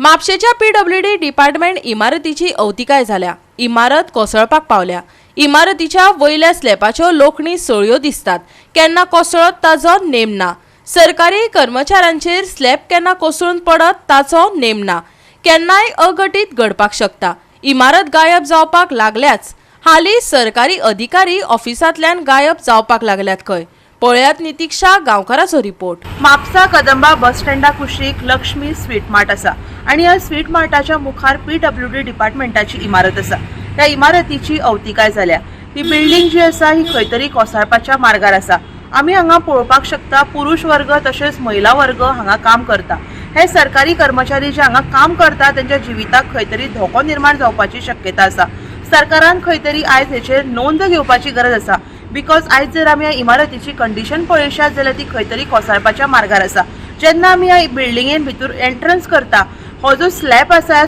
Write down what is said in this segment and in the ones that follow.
म्हापशेच्या PWD department इमारतीची अवतिकाय झाल्या। इमारत कोसळपाक पावल्या। इमारतीच्या वयल्या स्लॅबाच्यो लोखणी सळयो दिसतात। केन्ना कोसळत ताचो नेम ना। सरकारी कर्मचाऱ्यांचेर स्लॅब केन्ना कोसळून पडत ताचो नेम ना। केन्नाय अघटित घडपाक शकता। इमारत गायब जावपाक लागल्याच हालीं सरकारी अधिकारी ऑफिसांतल्यान गायब जावपाक लागल्यात खंय। पळयात नितीक्षा गांवकाराचो रिपोर्ट। म्हापसा कदंबा बस स्टँडा कुशीक लक्ष्मी स्वीट मार्ट आसा आणि ह्या स्वीट मार्टाच्या मुखार पीडब्ल्यूडी डिपार्टमेंटाची इमारत आसा। त्या इमारतीची अवतिकाय झाल्या। ही बिल्डिंग जी आसा ही खंय तरी कोसळपाच्या मार्गार आसा। आमी हांगा पळोवपाक शकता पुरुष वर्ग तशेंच महिला वर्ग हांगा काम करता। हे सरकारी कर्मचारी जे हांगा काम करता त्यांच्या जिविताक खंय तरी धोको निर्माण जावपाची शक्यता आसा। सरकारान खंय तरी आयज हेचेर नोंद घेवपाची गरज आसा। बिकॉज आयज जर आमी ह्या इमारतीची कंडिशन पळयशात जाल्यार ती खंय तरी कोसळपाच्या मार्गार आसा। जेन्ना आमी ह्या बिल्डिंगेन भितर एंट्रन्स करता हो जो स्लॅब आसा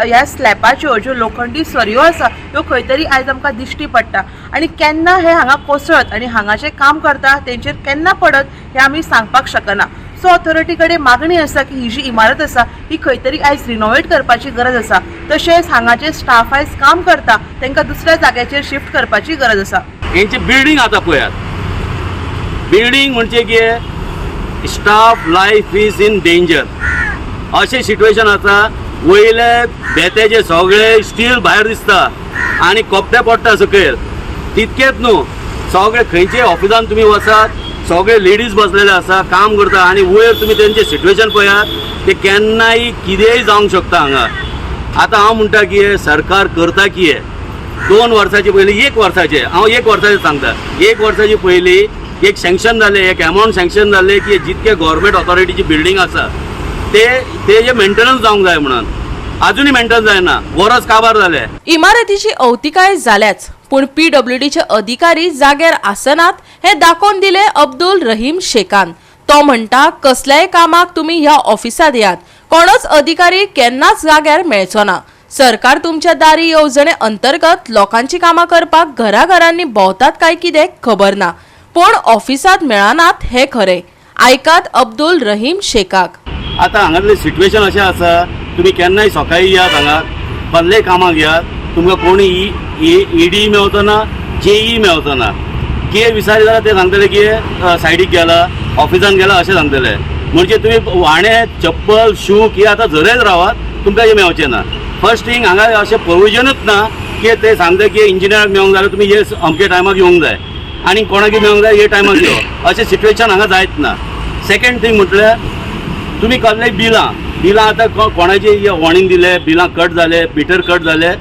ह्या स्लॅबाच्यो ज्यो लोखंडी सरयो आसा ह्यो खंय तरी आयज आमकां दिश्टी पडटा आणि केन्ना हे हांगा कोसळत आणि हांगा जे काम करता तेंचेर केन्ना पडत हे आमी सांगपाक शकना। सो ऑथॉरिटी कडेन मागणी आसा की ही जी इमारत आसा ही खंय तरी आयज रिनोवेट करपाची गरज आसा। तशेंच हांगाचे स्टाफ आयज काम करता तांकां दुसऱ्या जाग्याचेर शिफ्ट करपाची गरज आसा। यांची बिल्डिंग आता पळयात। बिल्डिंग म्हणजे की staff life is in danger अशें सिच्युएशन आसा। वयले बेतेचे सगळे स्टील भायर दिसता आणि कोपटे पडटा सकयल। तितकेच न्हू सगळे खंयचे ऑफिसान तुम्ही वचात सगळे लेडीज बसलेले आसा काम करता आणि वयर तुम्ही त्यांचे सिच्युएशन पळयात ते केन्नाय कितेंय जावंक शकता हांगा। आता हांव म्हणटा की सरकार करता की 2 वर्साचे पयलीं 1 वर्साचे हांव 1 वर्साचे सांगता 1 वर्साचे पयलीं एक सँक्शन जाले एक अमाउंट सँक्शन जाले की जितके गव्हर्मेंट ऑथॉरिटीची बिल्डिंग आसा ते मेंटेनन्स जावंक जाय म्हणून अजूनही मेंटेनन्स जायना वरस काबार जाले। इमारतीची अवतिकाय जाल्याच पण पीडब्ल्यूडीचे अधिकारी जाग्यार आसनात हे दाखोवन दिले अब्दुल रहीम शेखान। तो म्हणटा कसल्याय कामाक तुम्ही ह्या ऑफिसात यात कोणच अधिकारी केन्नाच जाग्यार मेळचो ना। सरकार तुमच्या दारी येवजणे अंतर्गत लोकांची कामां करपाक घराघरांनी भोंवतात काय कितें खबर ना पण ऑफिसात मेळनात हे खरे। आयकात अब्दुल रहीम शेखाक। आता हांगातले सिच्युएशन अशें आसा तुम्ही केन्नाय सकाळी यात हांगा कसलेय कामाक यात तुमकां कोणी ईडी मेळचो ना जेई मेळचो ना। कितें विचारलें जाल्यार ते सांगतले की सायडीक गेला ऑफिसान गेला अशें सांगतले। म्हणजे तुम्ही वाणे चप्पल शू कितें आतां झरयत रावात तुमकां हे मेळचें ना। फर्स्ट थिंग हांगा अशें प्रोविजनूच ना की ते सांगता की इंजिनियराक मेळोंक जाल्यार तुमी हे अमके टायमाक येवंक जाय आणि कोणाक मेळोंक जाय हे टायमाक यो अशें सिच्युएशन हांगा जायत ना। सेकंड थिंग म्हटल्यार तुम्ही कसलेय बिलां आतां कोणाची वॉर्निंग दिले बिलां कट जाले मिटर कट जाले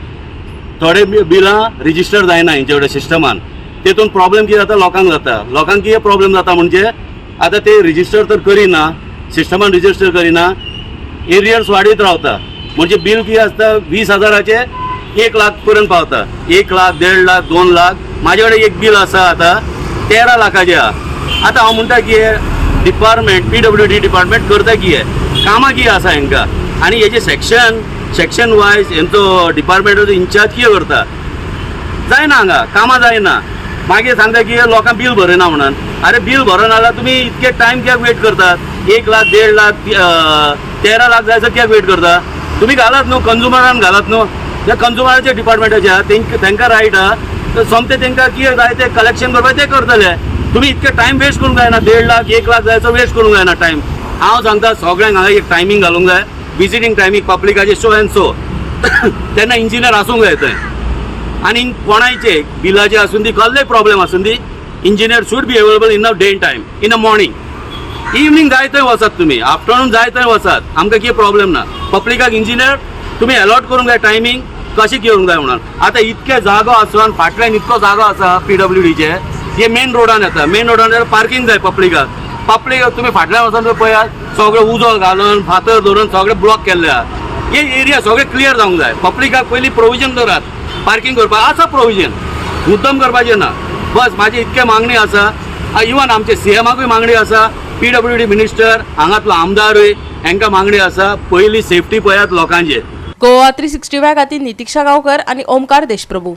थोडे बिलां रिजिस्टर जायना हेंचे कडेन सिस्टमान। तेतून प्रॉब्लेम कितें जाता लोकांक कितें प्रॉब्लेम जाता म्हणजे आतां ते रिजिस्टर तर करिना सिस्टमान रिजिस्टर करिना एरियर्स वाडीत रावता म्हणजे बिल कितें आसता 20,000चे 1 लाख पर्यंत पावता 1 लाख 1.5 लाख 2 लाख म्हाजे कडेन एक बिल आसा आतां 13 लाखाचें आहा। आतां हांव म्हणटा की डिपार्टमेंट पीडब्ल्यूडी डिपार्टमेंट करता कितें कामां कितें आसा हांकां आनी हेचे सेक्शन वायज हेंचो डिपार्टमेंटाचो इंचार्ज कितें करता जायना हांगा कामां जायना। मागीर सांगता की लोकांक बिल भरना म्हणून। अरे बिल भरना जाल्यार तुमी इतके टायम कित्याक वेट करतात 1 लाख 1.5 लाख 13 लाख जायसर कित्याक वेट करता तुम्ही घालात न्हू कंज्युमरान घालात न्हू त्या कंज्युमराचे डिपार्टमेंटाचे आहा तांकां रायट आहा सोमते तांकां कितें जाय ते कलेक्शन करपाक ते करतले। तुम्ही इतके टायम वेस्ट करूंक जायना 1.5 लाख 1 लाख जायसर वेस्ट करूंक जायना टायम। हांव सांगता सगळ्यांक हांगा एक टायमींग घालूंक जाय विजिटींग टायमींग पब्लिकाचे सो एंड सो तेन्ना इंजिनियर आसूंक जाय थंय आनी कोणायचे बिलाचे आसून दी कसलेय प्रॉब्लेम आसून दी engineer should be available in the day time in the morning evening जाय थंय वचात तुमी आफ्टरनून जाय थंय वचात आमकां कितें प्रॉब्लेम ना। पब्लिकाक इंजिनियर तुमी अलॉट करूंक जाय टायमींग कशें घेवंक जाय म्हणून। आतां इतके जागो आसून फाटल्यान इतको जागो आसा पीडब्ल्यूडीचे हे मेन रोडान येता मेन रोडान पार्किंग जाय पब्लिकाक तुम्ही फाटल्यान वचून पळयात सगळे उजो घालून फातर धरून सगळे ब्लॉक केल्ले आहा। हे एरिया सगळे क्लियर जावंक जाय पब्लिकाक पयलीं प्रोविजन करात पार्किंग करपाक आसा प्रोविजन मुद्दम करपाचें ना। बस म्हाजी इतके मागणी आसा इवन आमचे सीएमाकूय मागणी आसा पीडब्ल्यूडी मिनिस्टर हांगातलो आमदारूय हांकां मागणी आसा पयलीं सेफ्टी पळयात लोकांचे। गोवा 365 खातीर नितीक्षा गांवकर आणि ओमकार देशप्रभू।